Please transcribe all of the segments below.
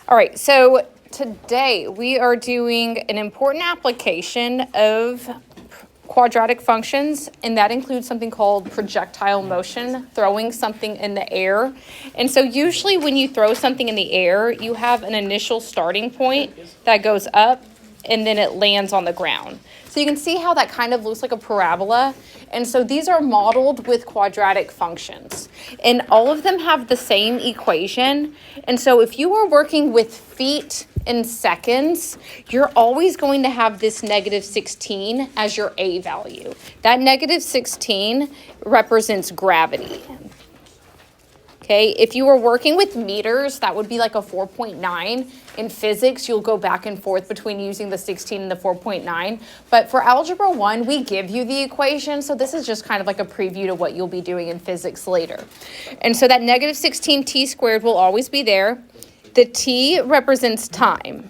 All right, so today we are doing an important application of quadratic functions, and that includes something called projectile motion, throwing something in the air. And so usually when you throw something in the air, you have an initial starting point that goes up and then it lands on the ground. So you can see how that kind of looks like a parabola. And so these are modeled with quadratic functions. And all of them have the same equation. And so if you are working with feet in seconds, you're always going to have this -16 as your A value. That -16 represents gravity. Okay, if you were working with meters, that would be like a 4.9. In physics, you'll go back and forth between using the 16 and the 4.9. But for Algebra 1, we give you the equation, so this is just kind of like a preview to what you'll be doing in physics later. And so that -16t squared will always be there. The t represents time.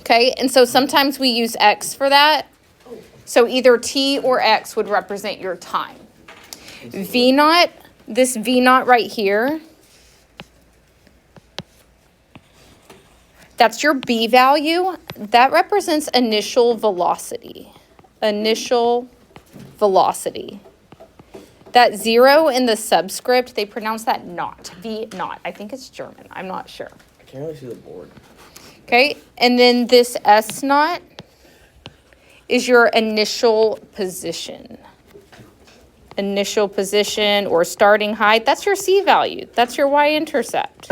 Okay, and so sometimes we use x for that. So either t or x would represent your time. V naught. This V naught right here, that's your B value. That represents initial velocity. Initial velocity. That 0 in the subscript, they pronounce that naught. V naught. I think it's German. I'm not sure. I can't really see the board. Okay, and then this S naught is your initial position. Initial position or starting height, that's your C value. That's your y-intercept.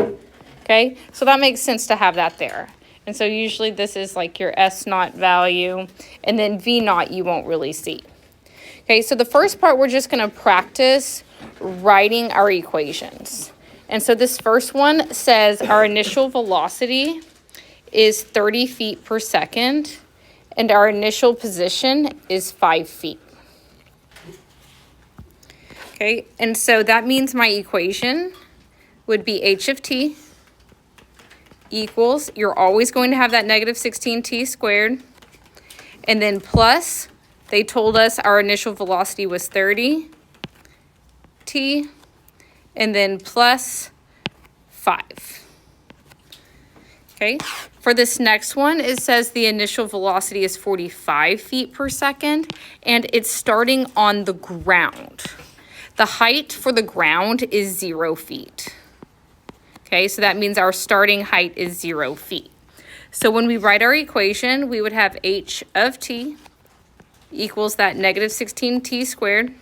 Okay, so that makes sense to have that there. And so usually this is like your S naught value, and then V naught you won't really see. Okay, so the first part we're just gonna practice writing our equations. And so this first one says our initial velocity is 30 feet per second, and our initial position is 5 feet. Okay, and so that means my equation would be h of t equals, you're always going to have that -16t squared, and then plus, they told us our initial velocity was 30t, and then plus 5. Okay, for this next one, it says the initial velocity is 45 feet per second, and it's starting on the ground. The height for the ground is 0 feet. Okay, so that means our starting height is 0 feet. So when we write our equation, we would have h of t equals that -16t squared,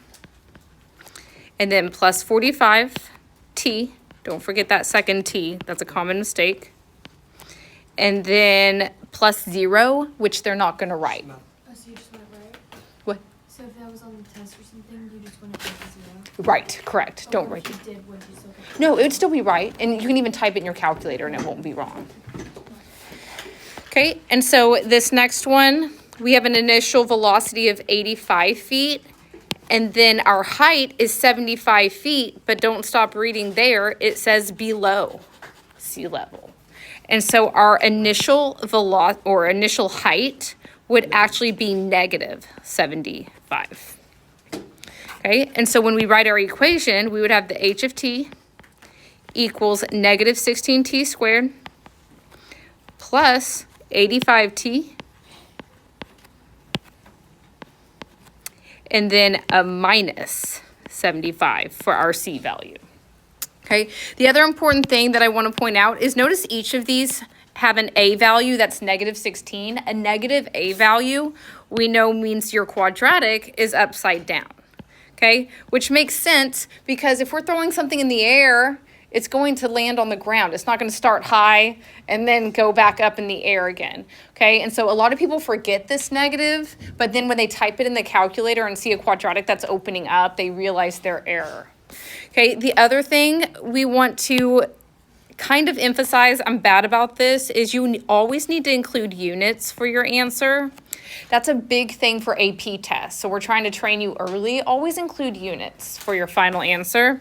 and then plus 45t. Don't forget that second t. That's a common mistake. And then plus 0, which they're not going to write. Oh, so you just want to write? What? So if that was on the test or something, you just want to put the 0? Right, correct. Don't write it. Did, would you still get No, it would still be right, and you can even type it in your calculator and it won't be wrong. Okay, and so this next one, we have an initial velocity of 85 feet, and then our height is 75 feet, but don't stop reading there. It says below sea level. And so our initial initial height would actually be -75. Okay, and so when we write our equation, we would have the h of t equals -16t squared plus 85t, and then a minus 75 for our C value. Okay, the other important thing that I want to point out is notice each of these have an A value that's -16. A negative A value we know means your quadratic is upside down. Okay, which makes sense because if we're throwing something in the air, it's going to land on the ground. It's not going to start high and then go back up in the air again. Okay, and so a lot of people forget this negative, but then when they type it in the calculator and see a quadratic that's opening up, they realize their error. Okay, the other thing we want to kind of emphasize, I'm bad about this, is you always need to include units for your answer. That's a big thing for AP tests. So we're trying to train you early. Always include units for your final answer.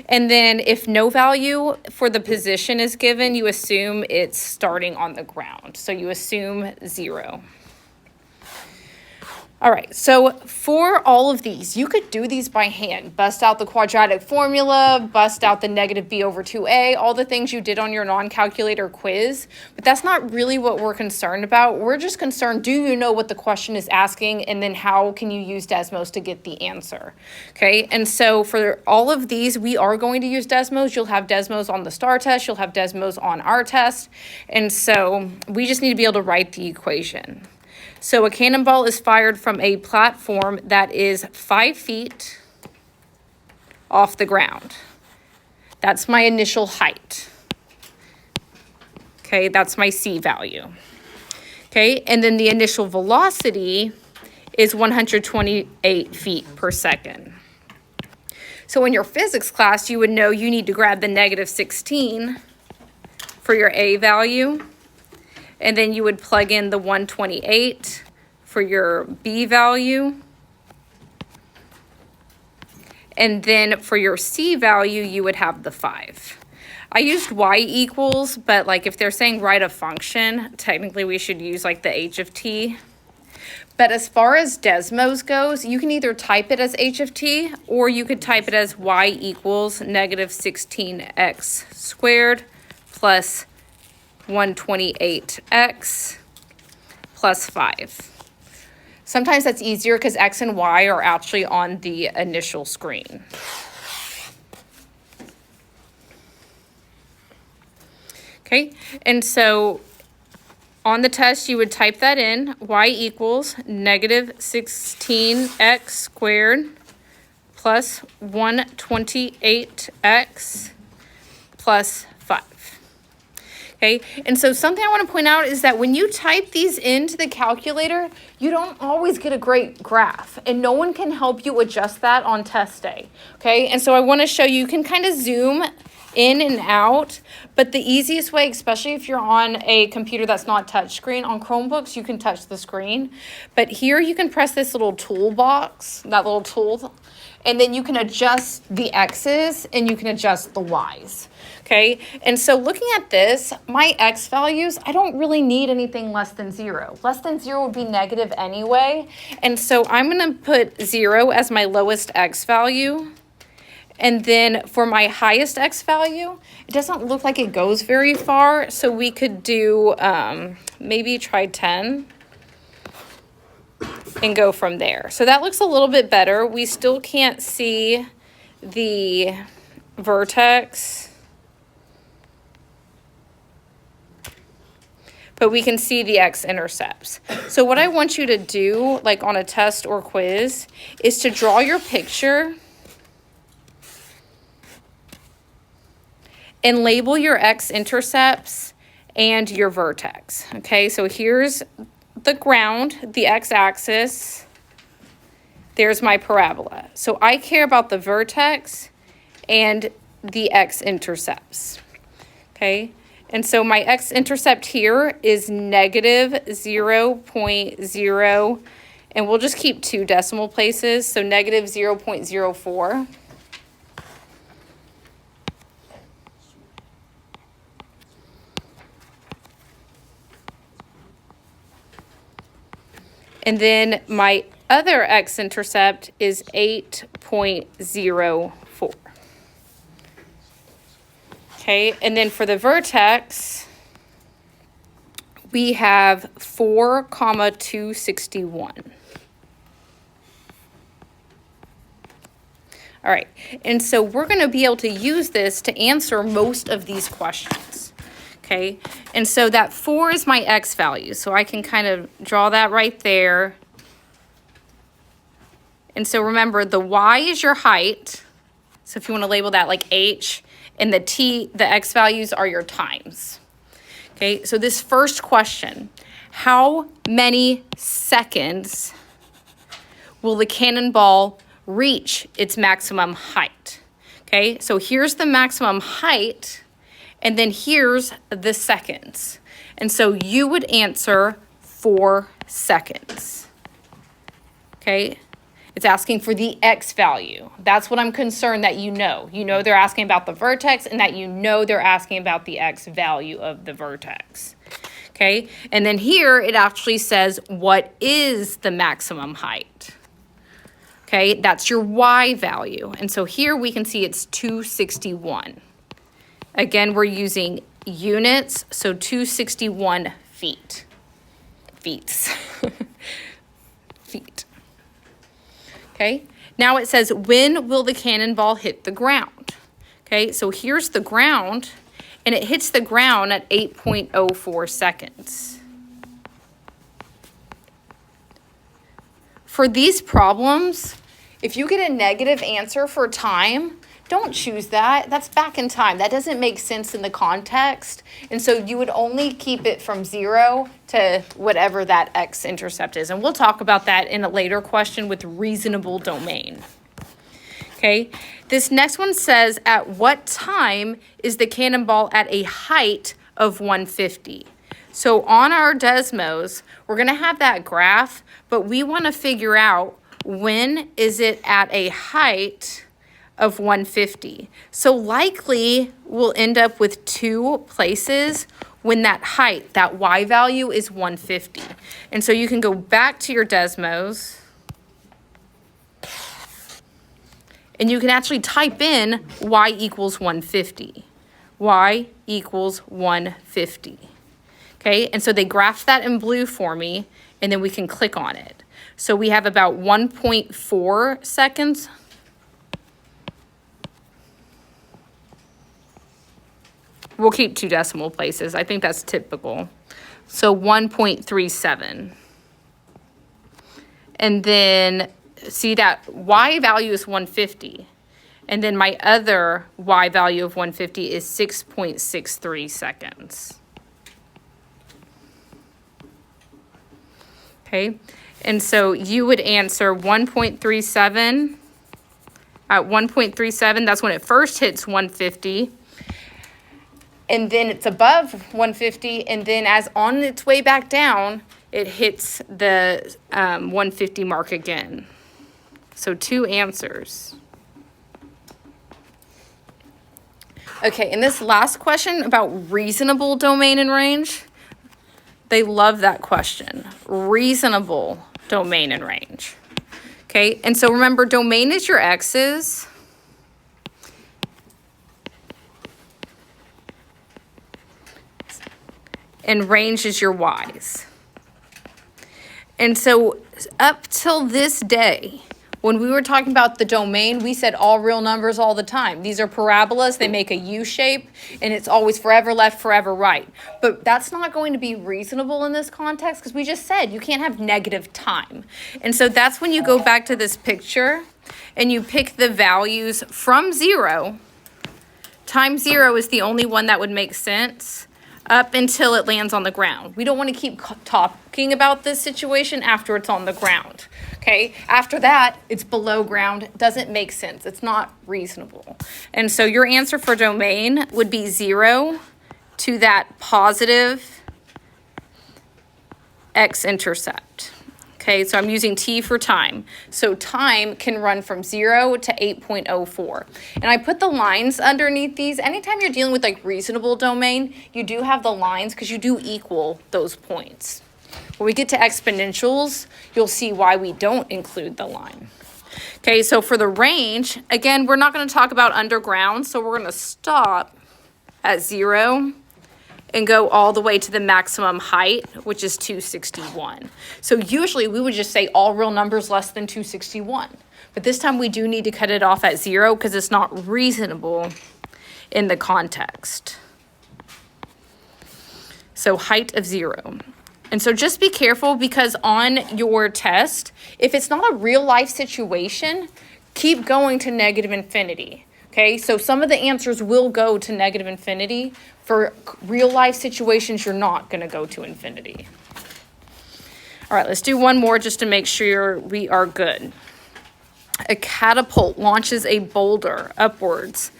And then if no value for the position is given, you assume it's starting on the ground. So you assume 0. All right, so for all of these, you could do these by hand. Bust out the quadratic formula, bust out the negative b over 2a, all the things you did on your non-calculator quiz. But that's not really what we're concerned about. We're just concerned, do you know what the question is asking? And then how can you use Desmos to get the answer? Okay, and so for all of these, we are going to use Desmos. You'll have Desmos on the STAR test. You'll have Desmos on our test. And so we just need to be able to write the equation. So a cannonball is fired from a platform that is 5 feet off the ground. That's my initial height. Okay, that's my C value. Okay, and then the initial velocity is 128 feet per second. So in your physics class, you would know you need to grab the negative 16 for your A value. And then you would plug in the 128 for your B value. And then for your C value, you would have the 5. I used y equals, but like if they're saying write a function, technically we should use like the h of t. But as far as Desmos goes, you can either type it as h of t, or you could type it as y equals negative 16x squared plus 128x plus 5. Sometimes that's easier because x and y are actually on the initial screen. Okay, and so on the test, you would type that in, y equals negative 16x squared plus 128x plus 5. Okay, and so something I want to point out is that when you type these into the calculator, you don't always get a great graph, and no one can help you adjust that on test day. Okay, and so I want to show you, you can kind of zoom in and out, but the easiest way, especially if you're on a computer that's not touchscreen, on Chromebooks, you can touch the screen. But here you can press this little toolbox, that little tool, and then you can adjust the X's and you can adjust the Y's. Okay, and so looking at this, my X values, I don't really need anything less than 0. Less than 0 would be negative anyway. And so I'm going to put 0 as my lowest X value. And then for my highest X value, it doesn't look like it goes very far. So we could do maybe try 10 and go from there. So that looks a little bit better. We still can't see the vertex, but we can see the x-intercepts. So what I want you to do, like on a test or quiz, is to draw your picture and label your x-intercepts and your vertex. Okay, so here's the ground, the x-axis. There's my parabola. So I care about the vertex and the x-intercepts. Okay, and so my x-intercept here is negative 0.0, and we'll just keep 2 decimal places, so negative 0.04. And then my other x-intercept is 8.04. Okay, and then for the vertex, we have 4,261. All right, and so we're going to be able to use this to answer most of these questions. Okay, and so that 4 is my x value, so I can kind of draw that right there. And so remember, the y is your height, so if you want to label that like h, and the t, the x values are your times. Okay, so this first question, how many seconds will the cannonball reach its maximum height? Okay, so here's the maximum height, and then here's the seconds. And so you would answer 4 seconds. Okay, it's asking for the x value. That's what I'm concerned that you know. You know they're asking about the vertex, and that you know they're asking about the x value of the vertex. Okay, and then here it actually says what is the maximum height. Okay, that's your Y value. And so here we can see it's 261. Again, we're using units, so 261 feet. Feet. Feet. Okay, now it says, when will the cannonball hit the ground? Okay, so here's the ground, and it hits the ground at 8.04 seconds. For these problems, if you get a negative answer for time, don't choose that. That's back in time. That doesn't make sense in the context. And so you would only keep it from 0 to whatever that x-intercept is. And we'll talk about that in a later question with reasonable domain. Okay, this next one says, at what time is the cannonball at a height of 150? So on our Desmos, we're going to have that graph, but we want to figure out when is it at a height of 150. So likely we'll end up with 2 places when that height, that Y value is 150. And so you can go back to your Desmos, and you can actually type in Y equals 150. Y equals 150. Okay, and so they graphed that in blue for me, and then we can click on it. So we have about 1.4 seconds. We'll keep 2 decimal places. I think that's typical. So 1.37. And then see that Y value is 150. And then my other Y value of 150 is 6.63 seconds. Okay, and so you would answer 1.37. At 1.37, that's when it first hits 150. And then it's above 150, and then as on its way back down, it hits the 150 mark again. So 2 answers. Okay, and this last question about reasonable domain and range, they love that question. Reasonable domain and range. Okay, and so remember, domain is your x's. And range is your y's. And so up till this day, when we were talking about the domain, we said all real numbers all the time. These are parabolas, they make a U shape, and it's always forever left, forever right. But that's not going to be reasonable in this context, because we just said you can't have negative time. And so that's when you go back to this picture and you pick the values from 0. Time 0 is the only one that would make sense up until it lands on the ground. We don't want to keep talking about this situation after it's on the ground. Okay, after that, it's below ground. It doesn't make sense. It's not reasonable. And so your answer for domain would be 0 to that positive x-intercept. Okay, so I'm using t for time. So time can run from 0 to 8.04. And I put the lines underneath these. Anytime you're dealing with like reasonable domain, you do have the lines because you do equal those points. When we get to exponentials, you'll see why we don't include the line. Okay, so for the range, again, we're not going to talk about underground, so we're going to stop at 0 and go all the way to the maximum height, which is 261. So usually we would just say all real numbers less than 261. But this time we do need to cut it off at 0 because it's not reasonable in the context. So height of 0. And so just be careful, because on your test, if it's not a real life situation, keep going to negative infinity. Okay, so some of the answers will go to negative infinity. For real life situations, you're not going to go to infinity. All right, let's do one more just to make sure we are good. A catapult launches a boulder upwards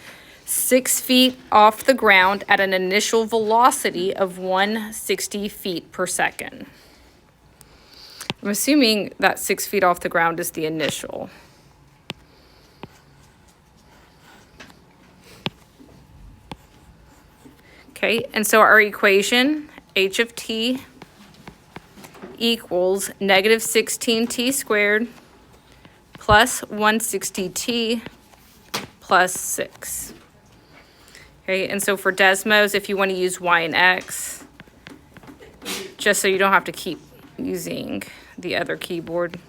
6 feet off the ground at an initial velocity of 160 feet per second. I'm assuming that 6 feet off the ground is the initial. Okay, and so our equation h of t equals negative 16t squared plus 160t plus 6. Okay, and so for Desmos, if you want to use y and x, just so you don't have to keep using the other keyboard.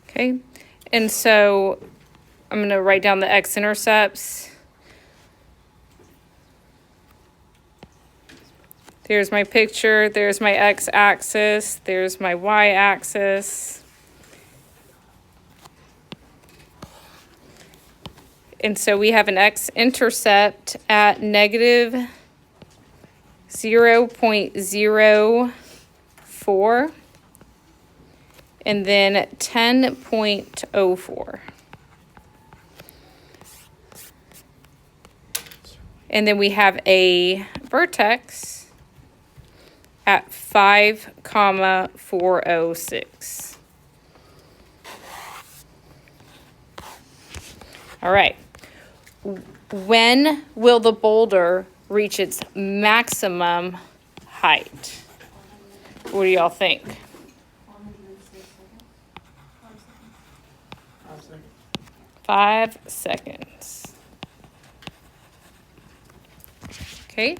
Okay, and so I'm going to write down the x-intercepts. There's my picture, there's my x-axis, there's my y-axis. And so we have an x-intercept at negative 0.04. And then 10.04. And then we have a vertex at 5,406. All right. When will the boulder reach its maximum height? What do y'all think? 5 seconds. Okay,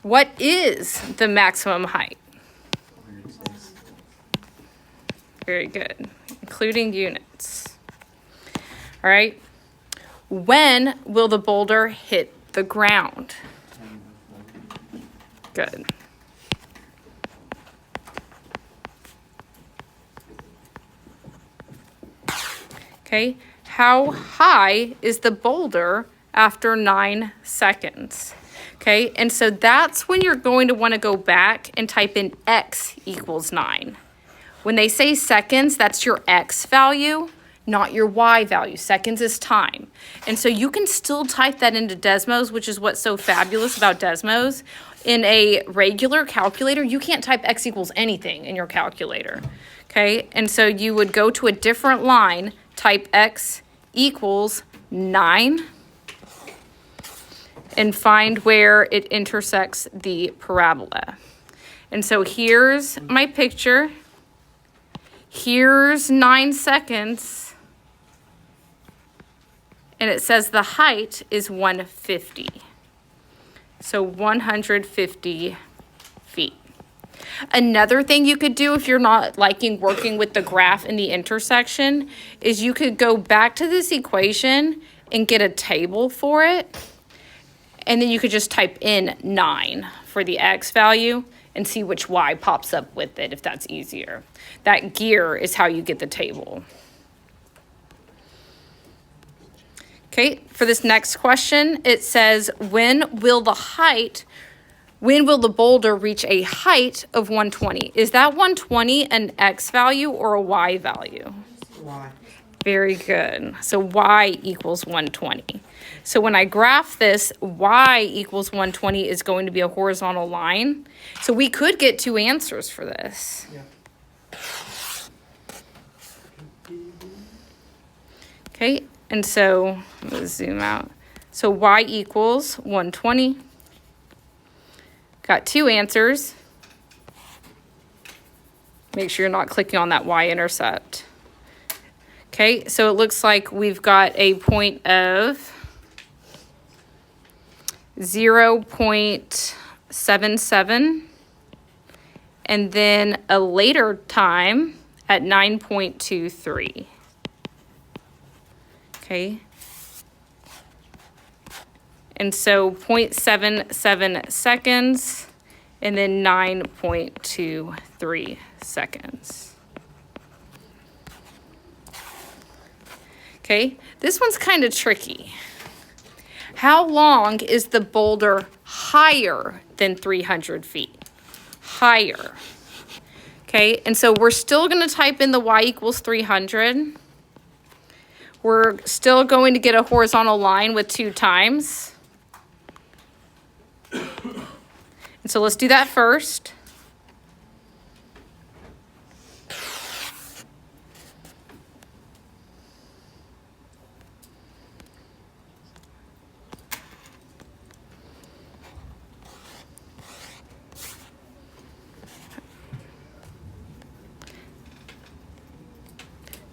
what is the maximum height? Very good, including units. All right, when will the boulder hit the ground? Good. Okay. How high is the boulder after 9 seconds? Okay, and so that's when you're going to want to go back and type in x equals 9. When they say seconds, that's your x value, not your y value. Seconds is time. And so you can still type that into Desmos, which is what's so fabulous about Desmos. In a regular calculator, you can't type x equals anything in your calculator. Okay, and so you would go to a different line, type x equals 9, and find where it intersects the parabola. And so here's my picture. Here's 9 seconds. And it says the height is 150. So 150 feet. Another thing you could do if you're not liking working with the graph and the intersection is you could go back to this equation and get a table for it. And then you could just type in 9 for the x value and see which y pops up with it if that's easier. That gear is how you get the table. Okay, for this next question, it says, when will the boulder reach a height of 120? Is that 120 an x value or a y value? Y. Very good. So y equals 120. So when I graph this, y equals 120 is going to be a horizontal line. So we could get 2 answers for this. Yeah. Okay, and so I'm going to zoom out. So y equals 120. Got 2 answers. Make sure you're not clicking on that y-intercept. Okay, so it looks like we've got a point of 0.77 and then a later time at 9.23. Okay. And so 0.77 seconds and then 9.23 seconds. Okay, this one's kind of tricky. How long is the boulder higher than 300 feet? higher. Okay, and so we're still going to type in the y equals 300. We're still going to get a horizontal line with 2 times. And so let's do that first.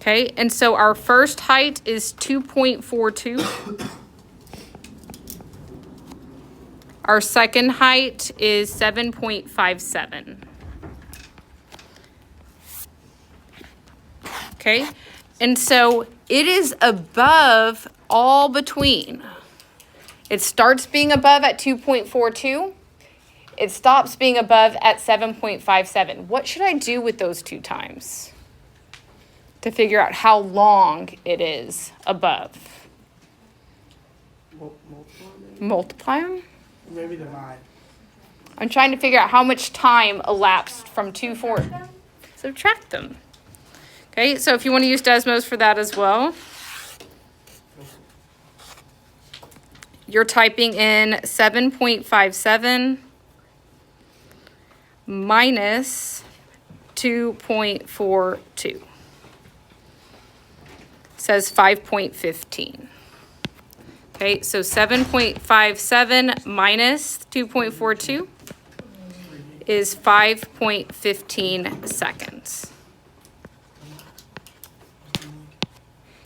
Okay, and so our first height is 2.42. Our second height is 7.57. Okay, and so it is above all between. It starts being above at 2.42. It stops being above at 7.57. What should I do with those 2 times to figure out how long it is above? Multiply them? Maybe divide. I'm trying to figure out how much time elapsed from 2.4. Subtract them. Okay, so if you want to use Desmos for that as well, you're typing in 7.57 minus 2.42. Says 5.15. Okay, so 7.57 minus 2.42 is 5.15 seconds.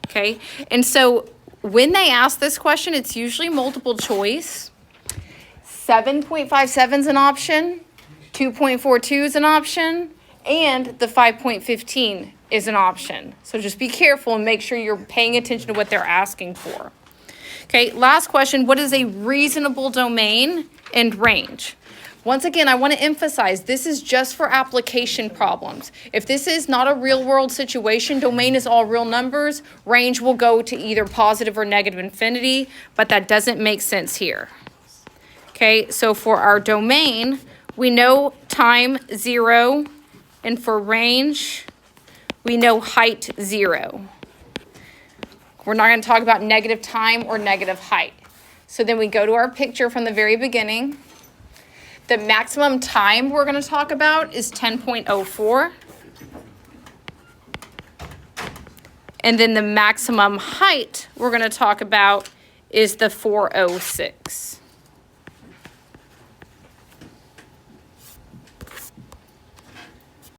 Okay, and so when they ask this question, it's usually multiple choice. 7.57 is an option, 2.42 is an option, and the 5.15 is an option. So just be careful and make sure you're paying attention to what they're asking for. Okay, last question, what is a reasonable domain and range? Once again, I want to emphasize this is just for application problems. If this is not a real world situation, domain is all real numbers, range will go to either positive or negative infinity, but that doesn't make sense here. Okay, so for our domain, we know time 0, and for range, we know height 0. We're not going to talk about negative time or negative height. So then we go to our picture from the very beginning. The maximum time we're going to talk about is 10.04. And then the maximum height we're going to talk about is the 406.